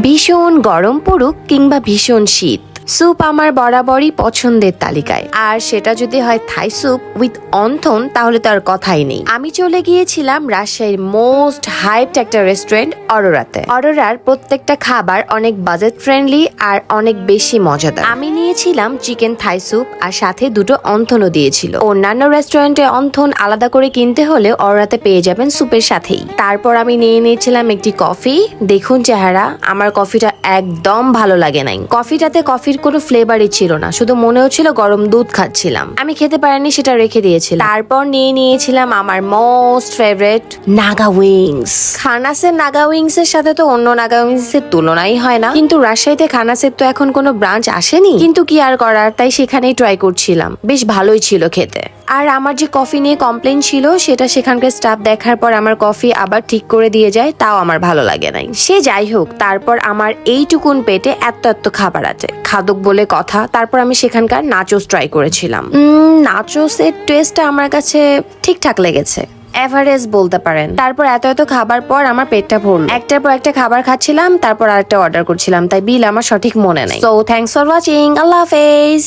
ভীষণ গরম পড়ুক কিংবা ভীষণ শীত, স্যুপ আমার বরাবরই পছন্দের তালিকায়। আর সেটা যদি হয় থাই স্যুপ উইথ অন্থন, তাহলে তো আর কথাই নেই। আমি চলে গিয়েছিলাম রাজশাহীর মোস্ট হাইপড একটা রেস্টুরেন্ট অরোরাতে। অরোরার প্রত্যেকটা খাবার অনেক বাজেট ফ্রেন্ডলি আর অনেক বেশি মজাদার। আমি নিয়েছিলাম চিকেন থাই স্যুপ আর সাথে দুটো অন্থনও দিয়েছিল। অন্যান্য রেস্টুরেন্টে অন্থন আলাদা করে কিনতে হলে অরোরাতে পেয়ে যাবেন স্যুপের সাথেই। তারপর আমি নিয়ে নিয়েছিলাম একটি কফি। দেখুন চেহারা, আমার কফিটা একদম ভালো লাগে নাই। কফিটাতে কফির কোনো ফ্লেভারই ছিল না, শুধু মনে হচ্ছিল গরম দুধ খাচ্ছিলাম। আমি খেতে পারিনি, সেটা রেখে দিয়েছিলাম। তারপর নিয়ে নিয়েছিলাম আমার মোস্ট ফেভারিট নাগা উইংস। খানাসের নাগা উইংস এর সাথে তো অন্য নাগা উইংস এর তুলনাই হয় না, কিন্তু রাজশাহীতে খানাসের তো এখন কোনো ব্রাঞ্চ আসেনি, কিন্তু কি আর করার, তাই সেখানেই ট্রাই করছিলাম। বেশ ভালোই ছিল খেতে। আর আমার যে কফি নিয়ে কমপ্লেন ছিল, সেটা সেখানকার স্টাফ দেখার পর আমার কফি আবার ঠিক করে দিয়ে যায়, তাও আমার ভালো লাগে নাই। সে যাই হোক, তারপর আমার এইটুকুন পেটে এত এত খাবার আছে, খাদক বলে কথা। তারপর আমি সেখানকার নাচোস ট্রাই করেছিলাম। নাচোসের টেস্টটা আমার কাছে ঠিকঠাক লেগেছে, এভারেজ বলতে পারেন। তারপর এত এত খাবার পর আমার পেটটা ভরলো। একটার পর একটা খাবার খাচ্ছিলাম, তারপর আরেকটা অর্ডার করছিলাম, তাই বিল আমার সঠিক মনে নেই। সো থ্যাঙ্কস ফর ওয়াচিং, আল্লাহ হাফেজ।